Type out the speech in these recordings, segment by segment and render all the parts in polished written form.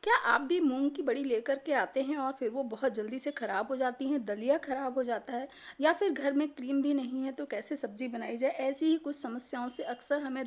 क्या आप भी मूँग की बड़ी लेकर के आते हैं और फिर वो बहुत जल्दी से ख़राब हो जाती हैं, दलिया ख़राब हो जाता है या फिर घर में क्रीम भी नहीं है तो कैसे सब्ज़ी बनाई जाए? ऐसी ही कुछ समस्याओं से अक्सर हमें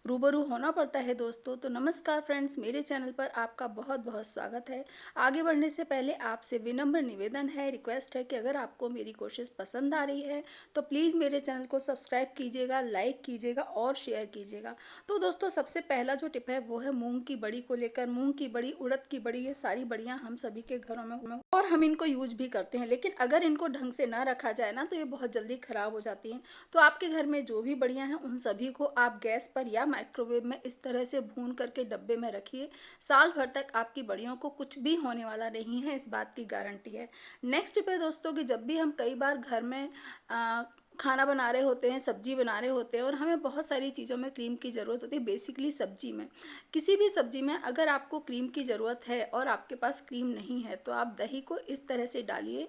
रूबरू होना पड़ता है दोस्तों। तो नमस्कार फ्रेंड्स, मेरे चैनल पर आपका बहुत-बहुत स्वागत है। आगे बढ़ने से पहले आपसे विनम्र निवेदन है, रिक्वेस्ट है कि अगर आपको मेरी कोशिश पसंद आ रही है तो प्लीज़ मेरे चैनल को सब्सक्राइब कीजिएगा, लाइक कीजिएगा और शेयर कीजिएगा। तो दोस्तों सबसे पहला जो टिप है वो है मूँग की बड़ी को लेकर। मूँग की बड़ी, उड़द की बड़ी, ये सारी बड़ियाँ हम सभी के घरों में और हम इनको यूज़ भी करते हैं। लेकिन अगर इनको ढंग से ना रखा जाए ना तो ये बहुत जल्दी ख़राब हो जाती हैं। तो आपके घर में जो भी बड़ियाँ हैं उन सभी को आप गैस पर या माइक्रोवेव में इस तरह से भून करके डब्बे में रखिए। साल भर तक आपकी बड़ियों को कुछ भी होने वाला नहीं है, इस बात की गारंटी है। नेक्स्ट टिप है दोस्तों कि जब भी हम कई बार घर में अ, खाना बना रहे होते हैं, सब्ज़ी बना रहे होते हैं और हमें बहुत सारी चीज़ों में क्रीम की ज़रूरत होती है, बेसिकली सब्ज़ी में। किसी भी सब्ज़ी में अगर आपको क्रीम की ज़रूरत है और आपके पास क्रीम नहीं है, तो आप दही को इस तरह से डालिए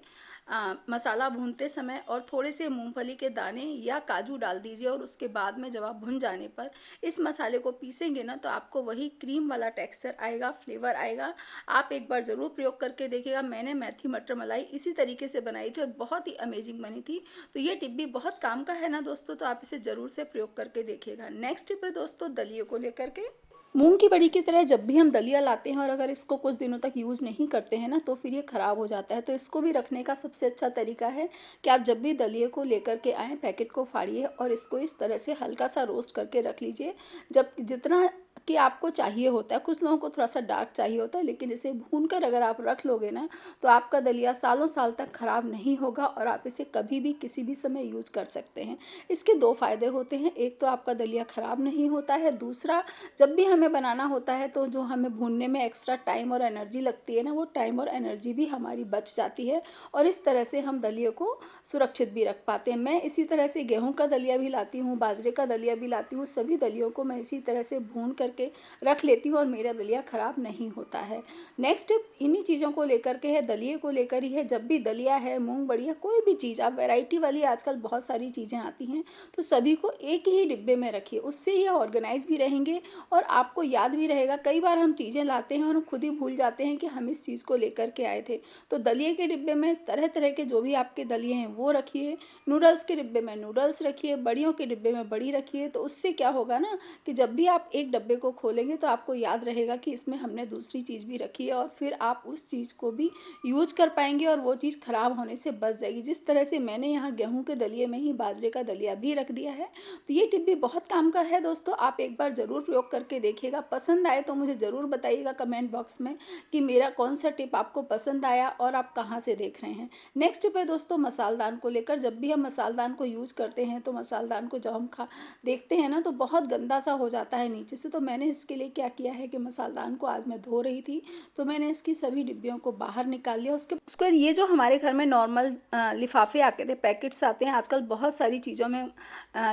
मसाला भूनते समय और थोड़े से मूँगफली के दाने या काजू डाल दीजिए और उसके बाद में जब आप भुन जाने पर इस मसाले को पीसेंगे ना, तो आपको वही क्रीम वाला टेक्सचर आएगा, फ्लेवर आएगा। आप एक बार ज़रूर प्रयोग करके देखिएगा। मैंने मेथी मटर मलाई इसी तरीके से बनाई थी और बहुत ही अमेजिंग बनी थी। तो ये टिप भी बहुत काम का है ना दोस्तों, तो आप इसे ज़रूर से प्रयोग करके देखिएगा। नेक्स्ट टिप है दोस्तों दलिए को लेकर के। मूँग की बड़ी की तरह जब भी हम दलिया लाते हैं और अगर इसको कुछ दिनों तक यूज़ नहीं करते हैं ना, तो फिर ये ख़राब हो जाता है। तो इसको भी रखने का सबसे अच्छा तरीका है कि आप जब भी दलिए को लेकर के आएँ, पैकेट को फाड़िए और इसको इस तरह से हल्का-सा रोस्ट करके रख लीजिए। जब जितना कि आपको चाहिए होता है, कुछ लोगों को थोड़ा-सा डार्क चाहिए होता है, लेकिन इसे भूनकर अगर आप रख लोगे ना, तो आपका दलिया सालों-साल तक ख़राब नहीं होगा और आप इसे कभी भी, किसी भी समय यूज़ कर सकते हैं। इसके 2 फ़ायदे होते हैं, एक तो आपका दलिया ख़राब नहीं होता है, दूसरा जब भी हमें बनाना होता है तो जो हमें भूनने में एक्स्ट्रा टाइम और एनर्जी लगती है ना, वो टाइम और एनर्जी भी हमारी बच जाती है और इस तरह से हम दलिए को सुरक्षित भी रख पाते हैं। मैं इसी तरह से गेहूँ का दलिया भी लाती हूँ, बाजरे का दलिया भी लाती हूँ, सभी दलियों को मैं इसी तरह से भून करके रख लेती हूँ और मेरा दलिया ख़राब नहीं होता है। नेक्स्ट टिप इन्हीं चीज़ों को लेकर के है, दलिए को लेकर ही है। जब भी दलिया है, मूँग बड़ी है, कोई भी चीज़ आप वैरायटी वाली आजकल बहुत सारी चीज़ें आती हैं, तो सभी को एक ही डिब्बे में रखिए। उससे ये ऑर्गेनाइज़ भी रहेंगे और आपको याद भी रहेगा। कई बार हम चीज़ें लाते हैं और हम खुद ही भूल जाते हैं कि हम इस चीज़ को लेकर के आए थे। तो दलिए के डिब्बे में तरह-तरह के जो भी आपके दलिए हैं वो रखिए, नूडल्स के डिब्बे में नूडल्स रखिए, बड़ियों के डिब्बे में बड़ी रखिए। तो उससे क्या होगा ना कि जब भी आप एक डब्बे को खोलेंगे तो आपको याद रहेगा कि इसमें हमने दूसरी चीज़ भी रखी है और फिर आप उस चीज़ को भी यूज़ कर पाएँगे और वो चीज़ खराब होने से बच जाएगी। जिस तरह से मैंने यहाँ गेहूँ के दलिए में ही बाजरे का दलिया भी रख दिया है। तो ये टिप भी बहुत काम का है दोस्तों, आप एक बार ज़रूर प्रयोग करके देखिएगा। पसंद आए तो मुझे ज़रूर बताइएगा कमेंट बॉक्स में कि मेरा कौन-सा टिप आपको पसंद आया और आप कहाँ से देख रहे हैं। नेक्स्ट टिप है दोस्तों मसालदान को लेकर। जब भी हम मसालदान को यूज़ करते हैं तो मसालदान को जब हम खा देखते हैं ना तो बहुत गंदा-सा हो जाता है नीचे से। तो मैंने इसके लिए क्या किया है कि मसालदान को आज मैं धो रही थी, तो मैंने इसकी सभी डिब्बियों को बाहर निकाल लिया। उसके बाद ये जो हमारे घर में नॉर्मल लिफ़ाफ़े आते थे, पैकेट्स आते हैं, आजकल बहुत सारी चीज़ों में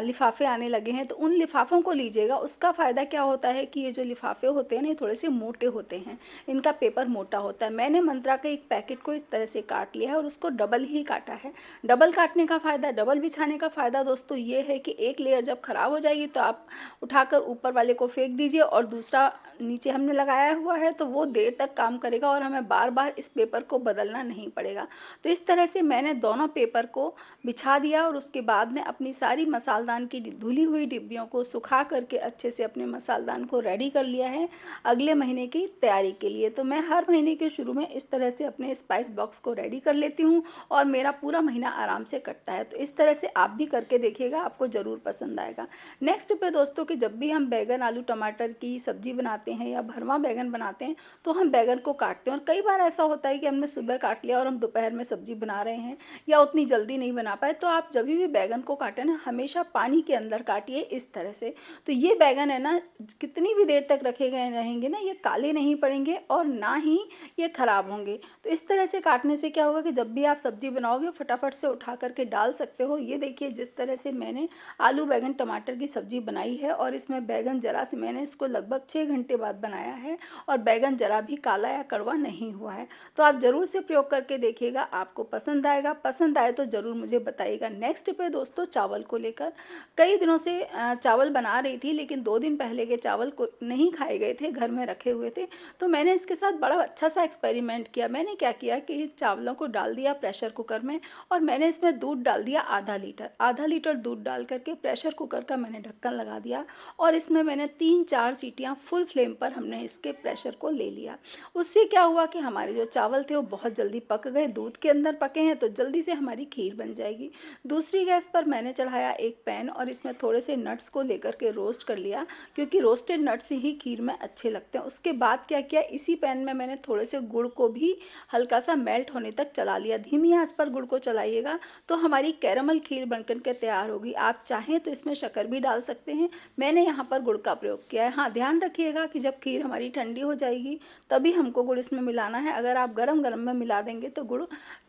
लिफ़ाफ़े आने लगे हैं, तो उन लिफ़ाफ़ों को लीजिएगा। उसका फ़ायदा क्या होता है कि ये जो लिफ़ाफ़े होते हैं ना, ये थोड़े से मोटे होते हैं, इनका पेपर मोटा होता है। मैंने मंत्रा के एक पैकेट को इस तरह से काट लिया है और उसको डबल ही काटा है। डबल काटने का फ़ायदा, डबल बिछाने का फ़ायदा दोस्तों ये है कि एक लेयर जब ख़राब हो जाएगी तो आप उठाकर ऊपर वाले को फेंक दीजिए और दूसरा नीचे हमने लगाया हुआ है तो वो देर तक काम करेगा और हमें बार-बार इस पेपर को बदलना नहीं पड़ेगा। तो इस तरह से मैंने दोनों पेपर को बिछा दिया और उसके बाद में अपनी सारी मसालदान की धुली हुई डिब्बियों को सुखा करके अच्छे से अपने मसालदान को रेडी कर लिया है अगले महीने की तैयारी के लिए। तो मैं हर महीने के शुरू में इस तरह से अपने स्पाइस बॉक्स को रेडी कर लेती हूँ और मेरा पूरा महीना आराम से कटता है। तो इस तरह से आप भी करके देखिएगा, आपको ज़रूर पसंद आएगा। नेक्स्ट पे दोस्तों कि जब भी हम बैंगन, आलू, टमाटर की सब्ज़ी बनाते हैं या भरवा बैंगन बनाते हैं, तो हम बैंगन को काटते हैं और कई बार ऐसा होता है कि हमने सुबह काट लिया और हम दोपहर में सब्ज़ी बना रहे हैं या उतनी जल्दी नहीं बना पाए। तो आप जब भी बैंगन को काटें ना, हमेशा पानी के अंदर काटिए इस तरह से। तो ये बैंगन है ना, कितनी भी देर तक रखे गए रहेंगे ना, ये काले नहीं पड़ेंगे और ना ही ये ख़राब होंगे। तो इस तरह से काटने से क्या होगा कि जब भी आप सब्ज़ी बनाओगे फटाफट से उठा करके डाल सकते हो। ये देखिए जिस तरह से मैंने आलू, बैंगन, टमाटर की सब्ज़ी बनाई है और इसमें बैंगन ज़रा सी मैंने मैंने इसको लगभग 6 घंटे बाद बनाया है और बैंगन ज़रा भी काला या कड़वा नहीं हुआ है। तो आप ज़रूर से प्रयोग करके देखिएगा, आपको पसंद आएगा। पसंद आए तो ज़रूर मुझे बताइएगा। नेक्स्ट टिप है दोस्तों चावल को लेकर। कई दिनों से चावल बना रही थी, लेकिन 2 दिन पहले के चावल को नहीं खाए गए थे, घर में रखे हुए थे। तो मैंने इसके साथ बड़ा अच्छा सा एक्सपेरिमेंट किया। मैंने क्या किया कि चावलों को डाल दिया प्रेशर कुकर में और मैंने इसमें दूध डाल दिया आधा लीटर दूध डाल करके प्रेशर कुकर का मैंने ढक्कन लगा दिया और इसमें मैंने 3-4 सीटियाँ फुल फ्लेम पर हमने इसके प्रेशर को ले लिया। उससे क्या हुआ कि हमारे जो चावल थे वो बहुत जल्दी पक गए, दूध के अंदर पके हैं तो जल्दी से हमारी खीर बन जाएगी। दूसरी गैस पर मैंने चढ़ाया एक पैन और इसमें थोड़े से नट्स को लेकर के रोस्ट कर लिया, क्योंकि रोस्टेड नट्स ही खीर में अच्छे लगते हैं। उसके बाद क्या किया, इसी पैन में मैंने थोड़े से गुड़ को भी हल्का सा मेल्ट होने तक चला लिया। धीमी आंच पर गुड़ को चलाइएगा तो हमारी कैरमल खीर बनकर के तैयार होगी। आप चाहें तो इसमें शक्कर भी डाल सकते हैं, मैंने यहाँ पर गुड़ का प्रयोग किया है। हाँ, ध्यान रखिएगा कि जब खीर हमारी ठंडी हो जाएगी तभी हमको गुड़ इसमें मिलाना है। अगर आप गरम गरम में मिला देंगे तो गुड़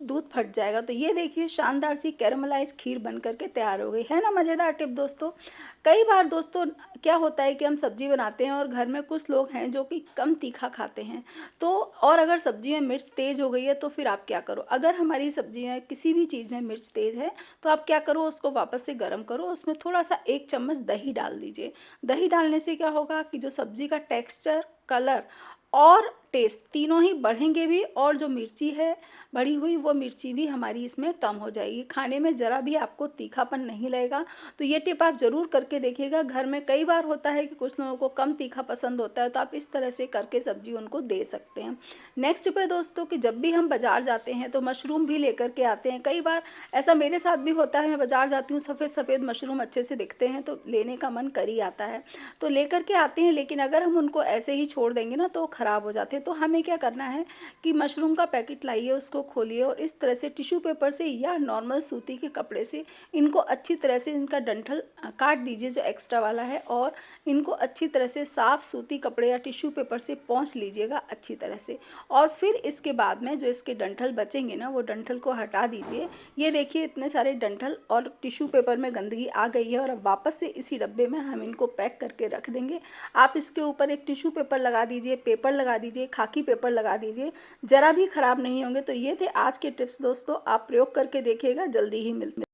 दूध फट जाएगा। तो ये देखिए शानदार सी कैरमलाइज खीर बन करके तैयार हो गई है ना। मज़ेदार टिप दोस्तों। कई बार दोस्तों क्या होता है कि हम सब्जी बनाते हैं और घर में कुछ लोग हैं जो कि कम तीखा खाते हैं, तो और अगर सब्जी में मिर्च तेज़ हो गई है तो फिर आप क्या करो, अगर हमारी सब्जी में किसी भी चीज़ में मिर्च तेज़ है तो आप क्या करो, उसको वापस से गर्म करो, उसमें थोड़ा सा 1 चम्मच दही डाल दीजिए। दही डालने से क्या होगा कि जो सब्जी का टेक्सचर, कलर और टेस्ट तीनों ही बढ़ेंगे भी, और जो मिर्ची है बढ़ी हुई वो मिर्ची भी हमारी इसमें कम हो जाएगी। खाने में ज़रा भी आपको तीखापन नहीं लगेगा। तो ये टिप आप ज़रूर करके देखिएगा। घर में कई बार होता है कि कुछ लोगों को कम तीखा पसंद होता है, तो आप इस तरह से करके सब्जी उनको दे सकते हैं। नेक्स्ट टिप है दोस्तों कि जब भी हम बाज़ार जाते हैं तो मशरूम भी लेकर के आते हैं। कई बार ऐसा मेरे साथ भी होता है, मैं बाज़ार जाती हूँ, सफ़ेद सफ़ेद मशरूम अच्छे से दिखते हैं तो लेने का मन कर ही आता है, तो लेकर के आते हैं। लेकिन अगर हम उनको ऐसे ही छोड़ देंगे ना तो वो ख़राब हो जाते हैं। तो हमें क्या करना है कि मशरूम का पैकेट लाइए, उसको खोलिए और इस तरह से टिश्यू पेपर से या नॉर्मल सूती के कपड़े से इनको अच्छी तरह से इनका डंठल काट दीजिए जो एक्स्ट्रा वाला है, और इनको अच्छी तरह से साफ़ सूती कपड़े या टिश्यू पेपर से पोंछ लीजिएगा अच्छी तरह से। और फिर इसके बाद में जो इसके डंठल बचेंगे ना वो डंठल को हटा दीजिए। ये देखिए इतने सारे डंठल और टिश्यू पेपर में गंदगी आ गई है और अब वापस से इसी डब्बे में हम इनको पैक करके रख देंगे। आप इसके ऊपर एक टिश्यू पेपर लगा दीजिए, पेपर लगा दीजिए, खाकी पेपर लगा दीजिए, ज़रा भी ख़राब नहीं होंगे। तो ये थे आज के टिप्स दोस्तों, आप प्रयोग करके देखिएगा, जल्दी ही मिलते हैं।